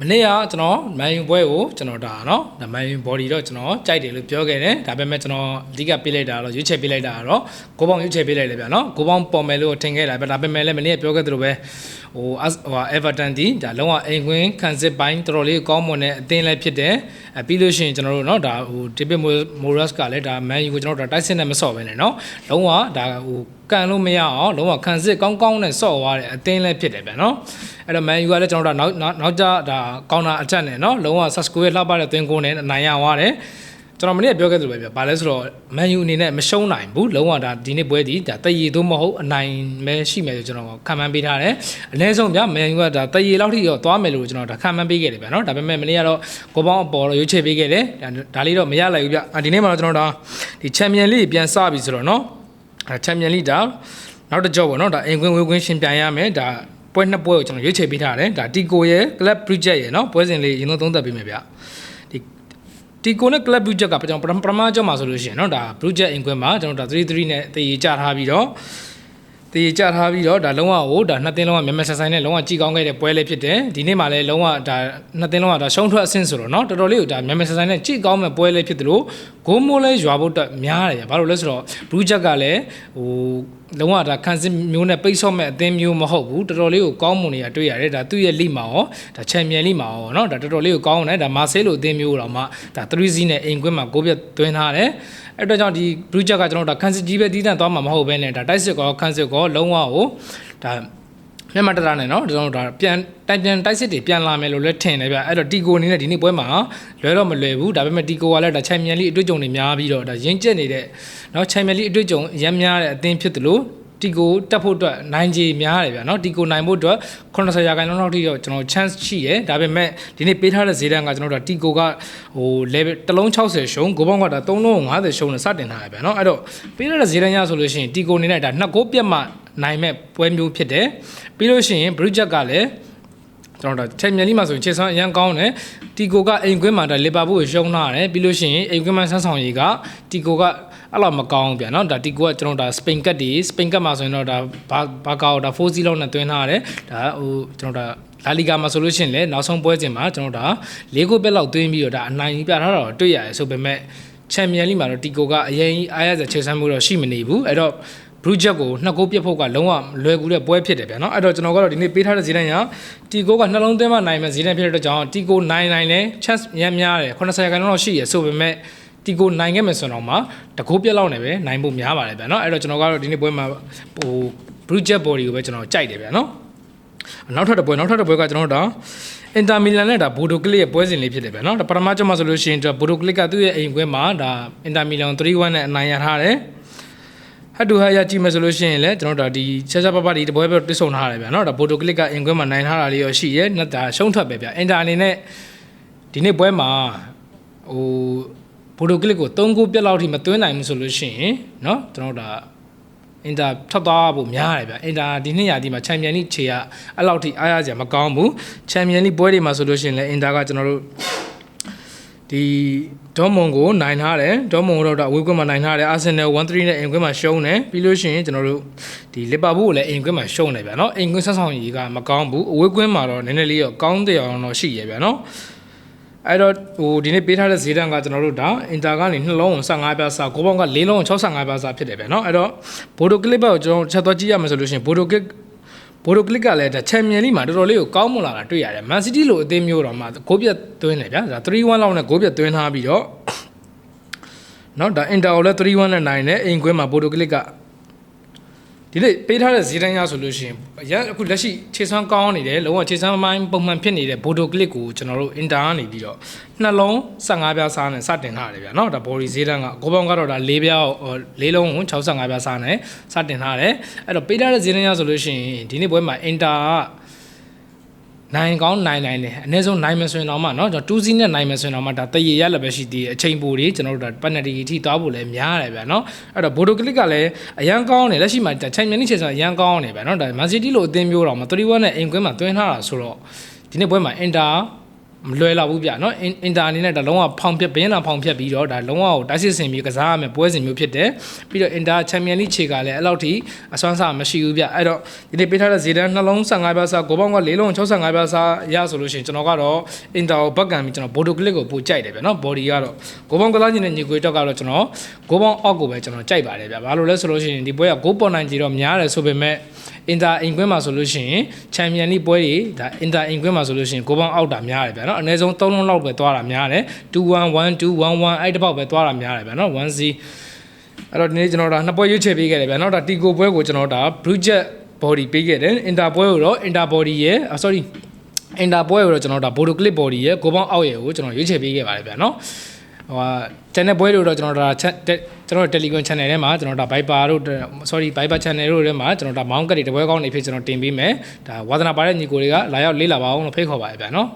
မနေ့ကကျွန်တော်မန်ယူပွဲကိုကျွန်တော်ဒါနော်ဒါမန်ယူ body တော့ကျွန်တော်ကြိုက်တယ်လို့ပြောခဲ့တယ်ဒါပေမဲ့ကျွန်တော်အဓိကပေးလိုက်တာတော့ရွေးချယ်ပေးလိုက်တာတော့ကိုပေါင်းရွေးချယ်ပေးလိုက်တယ်ဗျာနော်ကိုပေါင်းပေါ်မယ်လို့ထင်ခဲ့တာပဲဒါပေမဲ့လည်းမနေ့ကပြောခဲ့သလိုပဲဟိုEverton ဒီဒါလုံးဝအိမ်ကွင်းခံစစ်ပိုင်းတော်တော်လေးကောင်းမွန်တဲ့အသင်းလည်းဖြစ်တယ်ပြီးလို့ရှိရင်ကျွန်တော်တို့နော်ဒါဟို David Moyes ကလည်းဒါမန်ယူကိုကျွန်တော်တို့တိုက်စစ်နဲ့မဆော့ပဲနဲ့နော်လုံးဝဒါဟိုကန်လို့မရအောင်လုံးဝခံစစ်ကောင်းကောင်းနဲ့ဆော့သွားတဲ့အသင်းလည်းဖြစ်တယ်ဗျာနော်အဲ့တော့မန်ယူကလည်းကျွန်တော်တို့နောက်ကြဒါကောင်တာအချက်နဲ့နော်လုံးဝ Sasco ရဲ့လှပတဲ့သွင်းကိုနဲ့အနိုင်ရသွားတယ်ကျွန်တော်မနေ့ကပြောခဲ့သလိုပဲဗျ။ဘာလဲဆိုတော့မန်ယူအနေနဲ့မရှုံးနိုင်ဘူး။လုံးဝဒါဒီနေ့ပွဲဒီဒါတရေသို့မဟုတ်အနိုင်ပဲရှိမယ်လို့ကျွန်တော်ခံမှန်းပေးထားတယ်။အနည်းဆုံးဗျမန်ယူကဒါတရေလောက်ထိတော့သွားမယ်လို့ကျွန်တော်ဒါခံမှန်းပေးခဲ့တယ်ဗျနော်။ဒါပေမဲ့မနေ့ကတော့ကိုပေါင်းအပေါ်တော့ရွေးချယ်ပေးခဲ့တယ်။ဒါလေးတော့မရလိုက်ဘူးဗျ။ဒီနေ့မှာတော့ကျွန်တော်ဒါဒီချန်ပီယံလိပြန်စပြီဆိုတော့နော်။ချန်ပီယံလိဒါနောက်တစ်ကြော့ပေါ့နော်။ဒါအင်ကွင်းဝေးကွင်းရှင်ပြန်ရမယ်။ဒါပွဲနှစ်ပွဲကိုကျွန်တော်ရွေးချယ်ပေးထားတယ်။ဒါတီကိုရဲ့ Club Project ရဲ့နော်ပွဲစဉ်လေးရင်သုံးသပ်ပေးမယ်ဗျ။ဒီကိုနဲ့ club budget ကကျွန်တော်ပထမကြောမှာဆိုလို့ရှိရင်เนาะဒါ budget အင်ကွင်းမှာကျွန်တော်ဒါ3-3နဲ့တည်ကြထားပြီးတော့ဒါလုံးဝဟိုဒါနှစ်သင်းလုံးကမြန်မာဆက်ဆိုင်နဲ့လုံးဝကြည်ကောင်းခဲ့တဲ့ပွဲလေးဖြစ်တယ်ဒီနေ့မှလည်းလုံးဝဒါနှစ်သင်းလုံးကဒါရှုံးထွက်အဆင့်ဆိုတော့เนาะတော်တော်လေးကိုဒါမြန်မာဆက်ဆိုင်နဲ့ကြည်ကောင်းမဲ့ပွဲလေးဖြစ်တယ်လို့ဂိုးမိုးလဲရွာဖို့တက်များတယ်ဘာလို့လဲဆိုတော့ budget ကလည်းဟိုလုံးဝဒါခန်းစစ်မျိုးနဲ့ပိတ်ဆော့မဲ့အသင်းမျိုးမဟုတ်ဘူးတော်တော်လေးကိုကောင်းမွန်နေတာတွေ့ရတယ်ဒါသူ့ရဲ့လိမှာရောဒါချန်ပီယံလိမှာရောเนาะဒါတော်တော်လေးကိုကောင်းတယ်ဒါမာဆေးလိုအသင်းမျိုးတော့မှဒါ3-0နဲ့အိမ်ကွင်းမှာ9ပြတ်သွင်းထားတယ်အဲ့တော့ကြောင့်ဒီ project ကကျွန်တော်တို့ခန်းစစ်ကြီးပဲတီးတန့်သွားမှာမဟုတ်ဘဲနဲ့ဒါတိုက်စစ်ကောခန်းစစ်ကောလုံးဝကိုဒါမြန်မာတရနဲ့เนาะကျွန်တော်တို့ဒါပြန်တိုက်စစ်တွေပြန်လာမယ်လို့လည်းထင်တယ်ဗျအဲ့တော့တီကိုအနေနဲ့ဒီနေ့ပွဲမှာလွယ်တော့မလွယ်ဘူးဒါပေမဲ့တီကိုကလည်းဒါချန်ပီယံလိအတွေ့အကြုံတွေများပြီးတော့ဒါရင်းကျက်နေတဲ့เนาะချန်ပီယံလိအတွေ့အကြုံရမ်းများတဲ့အသင်းဖြစ်တယ်လို့တီကိုတက်ဖို့အတွက်နိုင်ခြေများတယ်ဗျာเนาะတီကိုနိုင်ဖို့အတွက်80%လောက်ထိတော့ကျွန်တော် chance ရှိတယ်ဒါပေမဲ့ဒီနေ့ပေးထားတဲ့ဈေးတန်းကကျွန်တော်တို့တီကိုကဟို level တစ်လုံး60ရှုံးကိုပေါင်းကဒါ3လုံး50ရှုံးနဲ့စတင်ထားတယ်ဗျာเนาะအဲ့တော့ပေးထားတဲ့ဈေးတန်းရဆိုလို့ရှိရင်တီကိုအနေနဲ့ဒါ2ဂိုးပြတ်မှနိုင်မဲ့ပွဲမျိုးဖြစ်တယ်ပြီးလို့ရှိရင် Bridget ကလည်းကျွန်တော်တို့ချန်ပီယံလိမှာဆိုရင်ခြေဆောင်အရန်ကောင်းတယ်တီကိုကအိမ်ကွင်းမှာဒါလီဗာပူးကိုရှုံးထားတယ်ပြီးလို့ရှိရင်အိမ်ကွင်းမှာဆန်းဆောင်ရေးကတီကိုကအဲ့လိုမကောင်းဗျာနော်ဒါတီကိုကကျွန်တော်ဒါစပိန်ကတ်မှာဆိုရင်တော့ဒါဘာကောဒါ4-0လောက်နဲ့တွင်းထားရတယ်ဒါဟိုကျွန်တော်ဒါလာလီဂါမှာဆိုလို့ရှိရင်လည်းနောက်ဆုံးပွဲစဉ်မှာကျွန်တော်ဒါ၄ဂိုးပဲလောက်တွင်းပြီးတော့ဒါအနိုင်ပြထားတော့တွေ့ရတယ်ဆိုပေမဲ့ချန်ပီယံလိမှာတော့တီကိုကအရင်အားရစခြေဆန်းမှုတော့ရှိမနေဘူးအဲ့တော့Project ကို2ဂိုးပြတ်ဖို့ကလုံးဝလွယ်ကူတဲ့ပွဲဖြစ်တယ်ဗျာเนาะအဲ့တော့ကျွန်တော်ကတော့ဒီနေ့ပေးထားတဲ့ဈေးတန်းကတီကိုကနှလုံးသွင်းမှနိုင်မယ်ဈေးတန်းဖြစ်တဲ့အတွက်ကြောင့်တီကိုနိုင်လဲ chance ရမ်းများတယ်80%လောက်ရှိရဆိုပေမဲ့တီကိုနိုင်ခဲ့မယ်ဆိုတော့မှတကိုးပြက်လောက်နေပဲနိုင်ဖို့များပါတယ်ဗျာเนาะအဲ့တော့ကျွန်တော်ကတော့ဒီနေ့ပွဲမှာဟို Project body ကိုပဲကျွန်တော်ကြိုက်တယ်ဗျာเนาะနောက်ထပ်တစ်ပွဲကကျွန်တော်တို့အင်တာမီလန်နဲ့ဒါဘိုဒိုကလစ်ရဲ့ပွဲစဉ်လေးဖြစ်တယ်ဗျာเนาะဒါပထမကြောမှာဆိုလို့ရှိရင်ဘိုဒိုကလစ်ကသူ့ရဲ့အိမ်ကွင်းမှာဒါအင်တာမီလန်3-1နဲ့အနိုင်ရထားတယ်ဟတ်တူဟာရကြည့်မယ်ဆိုလို့ရှိရင်လည်းကျွန်တော်တို့ဒီချက်ပပဒီတပွဲပဲတွစ်ဆုံထားရတယ်ဗျာเนาะဒါဘိုတိုကလစ်ကအင်ကွင်းမှာနိုင်ထားတာလေးရောရှိရဲနဲ့ဒါရှုံးထွက်ပဲဗျာအင်တာအနေနဲ့ဒီနေ့ပွဲမှာဟိုဘိုတိုကလစ်ကို3ဂိုးပြတ်လောက်ထိမသွင်းနိုင်ဘူးဆိုလို့ရှိရင်เนาะကျွန်တော်တို့ဒါအင်တာထွက်သွားဖို့များတယ်ဗျာအင်တာဒီနှစ်ရာသီမှာချန်ပီယံလိခြေကအဲ့လောက်ထိအားရစရာမကောင်းဘူးချန်ပီယံလိပွဲတွေမှာဆိုလို့ရှိရင်လည်းအင်တာကကျွန်တော်တို့ဒီဒေါမွန်ကိုနိုင်ထားတယ်ဒေါမွန်တော့အဝေးကွင်းမှာနိုင်ထားတယ်အာဆင်နယ်1-3နဲ့အိမ်ကွင်းမှာရှုံးတယ်ပြီးလို့ရှိရင်ကျွန်တော်တို့ဒီလီဗာပူးကိုလည်းအိမ်ကွင်းမှာရှုံးတယ်ဗျာเนาะအိမ်ကွင်းဆက်ဆောင်ကြီးကမကောင်းဘူးအဝေးကွင်းမှာတော့နည်းနည်းလေးတော့ကောင်းတဲ့အောင်တော့ရှိရဗျာเนาะအဲ့တော့ဟိုဒီနေ့ပေးထားတဲ့ဈေးတန်းကကျွန်တော်တို့ဒါအင်တာကနေ2လုံး15ပြားစာကိုပေါင်းက4လုံး65ပြားစာဖြစ်တယ်ဗျာเนาะအဲ့တော့ဘိုဒိုကလစ်ဘက်ကိုကျွန်တော်ချက်သွားကြည့်ရမယ်ဆိုလို့ရှိရင်ဘိုဒိုကလစ်ကလည်းဒါချန်ပီယံလိမှာတော်တော်လေးကိုကောင်းမွန်လာတာတွေ့ရတယ်မန်စီးတီးလိုအသင်းမျိုးတော့မှဂိုးပြတ်သွင်းတယ်ဗျာဒါ3-1လောက်နဲ့ဂိုးပြတ်သွင်းထားပြီးတော့เนาะဒါအင်တာကိုလည်း3-1နဲ့နိုင်တယ်အိမ်ကွင်းမှာဘိုဒိုကလစ်ကဒီနေ့ပေးထားတဲ့ဈေးတန်းရဆိုလို့ရှိရင်ရအခုလက်ရှိခြေစွမ်းကောင်းနေတယ်လုံးဝခြေစွမ်းမိုင်းပုံမှန်ဖြစ်နေတဲ့ဘိုဒိုကလစ်ကိုကျွန်တော်တို့အင်တာကနေပြီးတော့2လုံး15ပြားစားနဲ့စတင်ထားတယ်ဗျာเนาะဒါဘော်ဒီဈေးတန်းကကိုပေါင်းကတော့ဒါ4ပြား4လုံးကို65ပြားစားနဲ့စတင်ထားတယ်အဲ့တော့ပေးထားတဲ့ဈေးတန်းရဆိုလို့ရှိရင်ဒီနေ့ပွဲမှာအင်တာကနိုင်ကောင်းနိုင်တယ်အနည်းဆုံးနိုင်မယ်ဆိုရင်တော့မှเนาะကျွန်တော်2စီးနဲ့နိုင်မယ်ဆိုရင်တော့မှဒါတရေရလည်းပဲရှိသေးတယ်အချိန်ပိုတွေကျွန်တော်တို့ဒါပက်နတီအထိသွားဖို့လည်းများတယ်ဗျာเนาะအဲ့တော့ဘိုဒိုကလစ်ကလည်းအရန်ကောင်းတယ်လက်ရှိမှာချန်ပီယံလိချေဆိုအရန်ကောင်းတယ်ဗျာเนาะဒါမန်စီးတီးလိုအသင်းမျိုးတော့မှ3-1နဲ့အိမ်ကွင်းမှာတွင်းထားတာဆိုတော့ဒီနေ့ပွဲမှာအင်တာ မလွယ်တော့ဘူးဗျာနော်အင်တာအနေနဲ့ဒါလုံးဝဖောင်ဖြတ်ဘင်းလာဖောင်ဖြတ်ပြီးတော့ဒါလုံးဝကိုတိုက်စစ်စင်ပြီးကစားရမယ်ပွဲစဉ်မျိုးဖြစ်တယ်ပြီးတော့အင်တာချန်ပီယံလိခြေကလည်းအဲ့လောက်ထိအစွမ်းစားမရှိဘူးဗျအဲ့တော့ဒီနေ့ပေးထားတဲ့ဇေဒန်နှလုံး15ပြားစားကိုပေါင်းက4လုံး65ပြားစားရဆိုလို့ရှိရင်ကျွန်တော်ကတော့အင်တာကိုဘက်ကန်ပြီးကျွန်တော်ဘိုဒိုကလစ်ကိုပို့ကြိုက်တယ်ဗျနော်ဘော်ဒီကတော့ကိုပေါင်းကစားခြင်းနဲ့ညီကိုတော့ကတော့ကျွန်တော်ကိုပေါင်းအောက်ကိုပဲကျွန်တော်ကြိုက်ပါတယ်ဗျဘာလို့လဲဆိုလို့ရှိရင်ဒီပွဲက6.9တော့များတယ်ဆိုပေမဲ့အင်တာအင်ကွင်းမှာဆိုလို့ရှိရင်ချန်ပီယံလိပွဲတွေဒါအင်တာအင်ကွင်းမှာဆိုလို့ရှိရင်ကိုပေါင်းအောက်တာများတယ်ဗျနော်အနည်းဆုံး3လုံးလောက်ပဲသွားတာများတယ်2-1-1-2-1-1အဲ့တစ်ပေါက်ပဲသွားတာများတယ်ဗျနော်1-0အဲ့တော့ဒီနေ့ကျွန်တော်ဒါနှစ်ပွဲရွေးချယ်ပေးခဲ့တယ်ဗျနော်ဒါတီကိုပွဲကိုကျွန်တော်ဒါ Bridget body ပေးခဲ့တယ်အင်တာပွဲကိုတော့အင်တာ body ရဲ့ sorry အင်တာပွဲကိုတော့ကျွန်တော်ဒါ Bodo Clip body ရဲ့ကိုပေါင်းအောက်ရဲ့ကိုကျွန်တော်ရွေးချယ်ပေးခဲ့ပါတယ်ဗျနော်ဟိုဟာ channel ပွဲတွေတော့ကျွန်တော်ဒါကျွန်တော် Telegram channel ထဲမှာကျွန်တော်ဒါ Viber တို့ sorry Viber channel တို့ထဲမှာကျွန်တော်ဒါမောင်းကတ်တွေတပွဲကောင်းနေဖြစ်ကျွန်တော်တင်ပေးမယ်ဒါဝါသနာပါတဲ့ညီကိုတွေကလာရောက်လေးလာပါအောင်လို့ဖိတ်ခေါ်ပါတယ်ဗျနော်